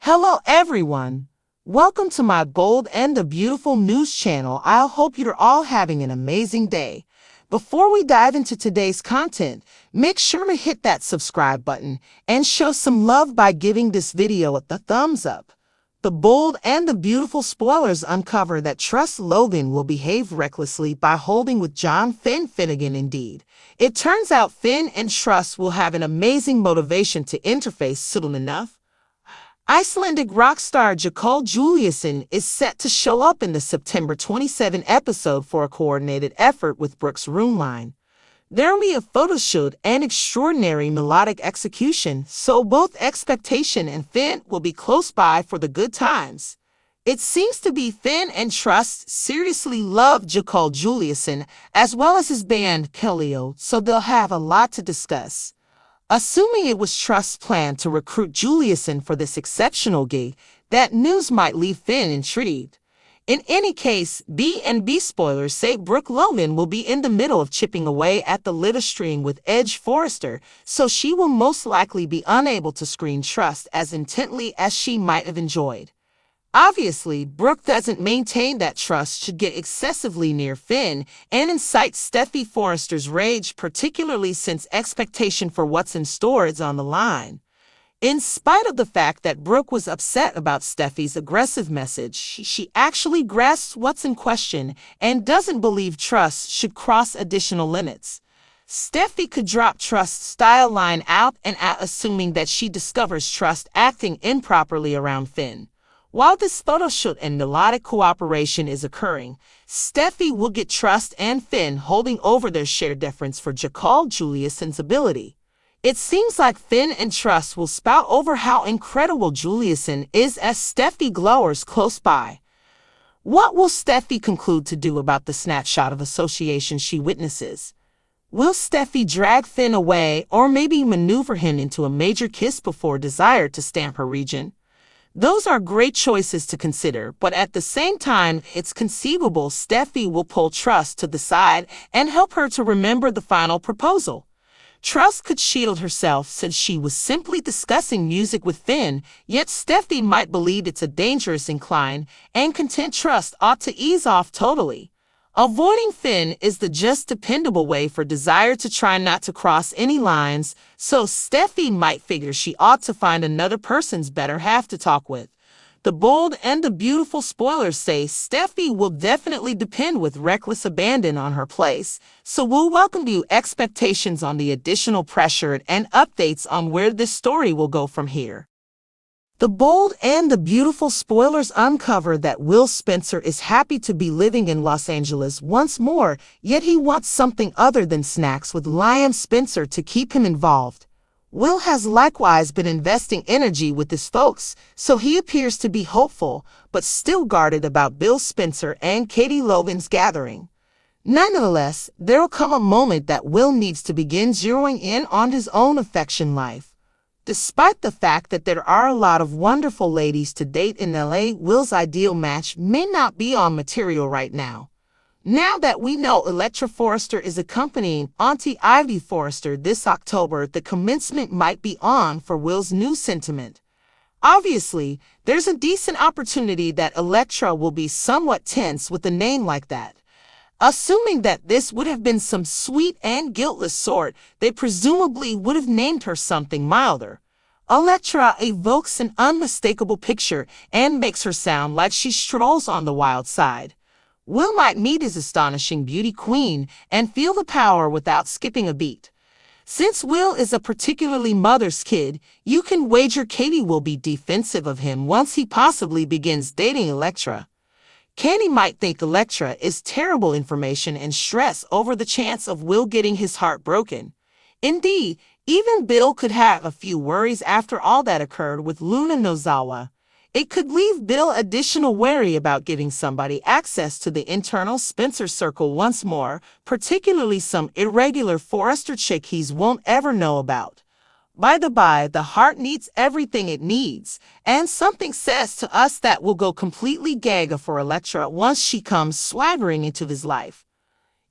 Hello everyone. Welcome to my bold and the beautiful news channel. I hope you're all having an amazing day. Before we dive into today's content, make sure to hit that subscribe button and show some love by giving this video a thumbs up. The bold and the beautiful spoilers uncover that Trust Logan will behave recklessly by holding with John Finnegan. Indeed, it turns out Finn and Trust will have an amazing motivation to interface soon enough. Icelandic rock star Nicole Juliusson is set to show up in the September 27 episode for a coordinated effort with Brooke's room line. There will be a photo shoot and extraordinary melodic execution, so both Expectation and Finn will be close by for the good times. It seems to be Finn and Trust seriously love Nicole Juliusson as well as his band Kellio, so they'll have a lot to discuss. Assuming it was Trust's plan to recruit Juliusson for this exceptional gig, that news might leave Finn intrigued. In any case, B&B spoilers say Brooke Logan will be in the middle of chipping away at the litter string with Edge Forrester, so she will most likely be unable to screen Trust as intently as she might have enjoyed. Obviously, Brooke doesn't maintain that Trust should get excessively near Finn and incite Steffy Forrester's rage, particularly since expectation for what's in store is on the line. In spite of the fact that Brooke was upset about Steffy's aggressive message, she actually grasps what's in question and doesn't believe Trust should cross additional limits. Steffy could drop Trust's style line out and out, assuming that she discovers Trust acting improperly around Finn. While this photo shoot and melodic cooperation is occurring, Steffy will get Trust and Finn holding over their shared deference for Nicole Juliusson's ability. It seems like Finn and Trust will spout over how incredible Juliusson is as Steffy glowers close by. What will Steffy conclude to do about the snapshot of association she witnesses? Will Steffy drag Finn away or maybe maneuver him into a major kiss before desire to stamp her region? Those are great choices to consider, but at the same time, it's conceivable Steffy will pull Trust to the side and help her to remember the final proposal. Trust could shield herself since she was simply discussing music with Finn, yet Steffy might believe it's a dangerous incline and content Trust ought to ease off totally. Avoiding Finn is the just dependable way for Desire to try not to cross any lines, so Steffy might figure she ought to find another person's better half to talk with. The bold and the beautiful spoilers say Steffy will definitely depend with reckless abandon on her place, so we'll welcome you expectations on the additional pressure and updates on where this story will go from here. The bold and the beautiful spoilers uncover that Will Spencer is happy to be living in Los Angeles once more, yet he wants something other than snacks with Liam Spencer to keep him involved. Will has likewise been investing energy with his folks, so he appears to be hopeful, but still guarded about Bill Spencer and Katie Logan's gathering. Nonetheless, there will come a moment that Will needs to begin zeroing in on his own affection life. Despite the fact that there are a lot of wonderful ladies to date in LA, Will's ideal match may not be on material right now. Now that we know Elektra Forrester is accompanying Auntie Ivy Forrester this October, the commencement might be on for Will's new sentiment. Obviously, there's a decent opportunity that Elektra will be somewhat tense with a name like that. Assuming that this would have been some sweet and guiltless sort, they presumably would have named her something milder. Elektra evokes an unmistakable picture and makes her sound like she strolls on the wild side. Will might meet his astonishing beauty queen and feel the power without skipping a beat. Since Will is a particularly mother's kid, you can wager Katie will be defensive of him once he possibly begins dating Elektra. Katie might think Elektra is terrible information and stress over the chance of Will getting his heart broken. Indeed, even Bill could have a few worries after all that occurred with Luna Nozawa. It could leave Bill additional worry about giving somebody access to the internal Spencer circle once more, particularly some irregular Forrester chick he won't ever know about. By the by, the heart needs everything it needs, and something says to us that will go completely gaga for Elektra once she comes swaggering into his life.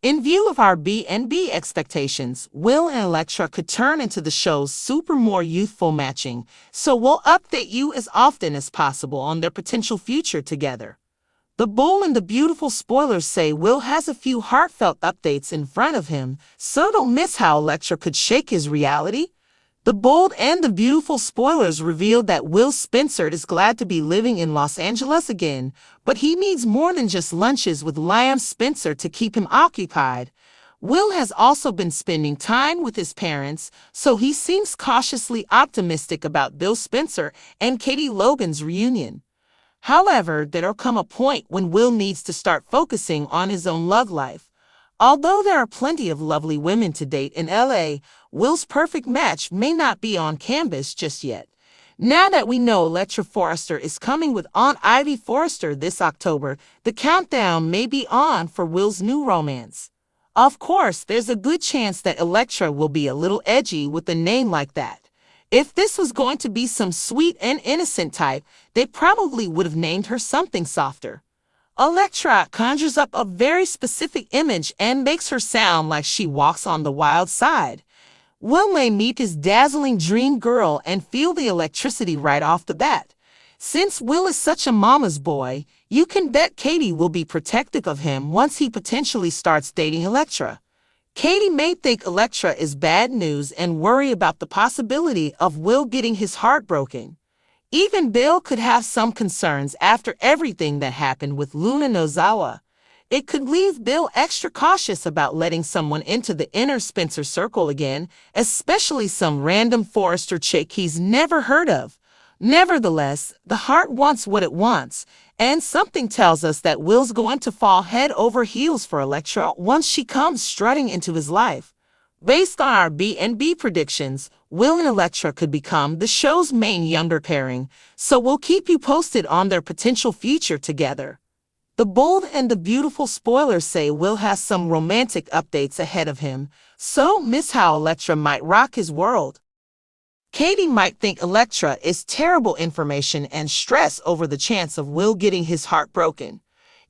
In view of our B&B expectations, Will and Electra could turn into the show's super more youthful matching, so we'll update you as often as possible on their potential future together. The Bold and the Beautiful spoilers say Will has a few heartfelt updates in front of him, so don't miss how Electra could shake his reality. The Bold and the Beautiful spoilers revealed that Will Spencer is glad to be living in Los Angeles again, but he needs more than just lunches with Liam Spencer to keep him occupied. Will has also been spending time with his parents, so he seems cautiously optimistic about Bill Spencer and Katie Logan's reunion. However, there'll come a point when Will needs to start focusing on his own love life. Although there are plenty of lovely women to date in LA, Will's perfect match may not be on canvas just yet. Now that we know Electra Forrester is coming with Aunt Ivy Forrester this October, the countdown may be on for Will's new romance. Of course, there's a good chance that Electra will be a little edgy with a name like that. If this was going to be some sweet and innocent type, they probably would have named her something softer. Electra conjures up a very specific image and makes her sound like she walks on the wild side. Will may meet his dazzling dream girl and feel the electricity right off the bat. Since Will is such a mama's boy, you can bet Katie will be protective of him once he potentially starts dating Electra. Katie may think Electra is bad news and worry about the possibility of Will getting his heart broken. Even Bill could have some concerns after everything that happened with Luna Nozawa. It could leave Bill extra cautious about letting someone into the inner Spencer circle again, especially some random Forrester chick he's never heard of. Nevertheless, the heart wants what it wants, and something tells us that Will's going to fall head over heels for Electra once she comes strutting into his life. Based on our B&B predictions, Will and Electra could become the show's main younger pairing, so we'll keep you posted on their potential future together. The Bold and the Beautiful spoilers say Will has some romantic updates ahead of him, so miss how Electra might rock his world. Katie might think Electra is terrible information and stress over the chance of Will getting his heart broken.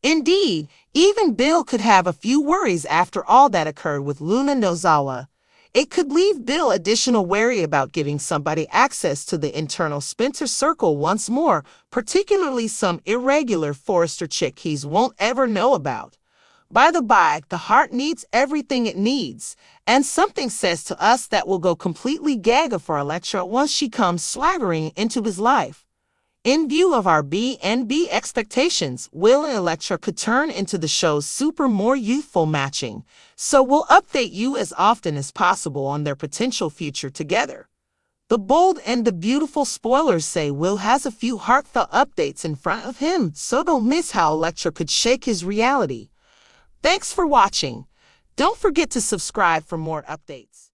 Indeed, even Bill could have a few worries after all that occurred with Luna Nozawa. It could leave Bill additional worry about giving somebody access to the internal Spencer circle once more, particularly some irregular Forrester chick he won't ever know about. By the by, the heart needs everything it needs, and something says to us that will go completely gaga for Electra once she comes swaggering into his life. In view of our B&B expectations, Will and Electra could turn into the show's super more youthful matching, so we'll update you as often as possible on their potential future together. The Bold and the Beautiful spoilers say Will has a few heartfelt updates in front of him, so don't miss how Electra could shake his reality. Thanks for watching. Don't forget to subscribe for more updates.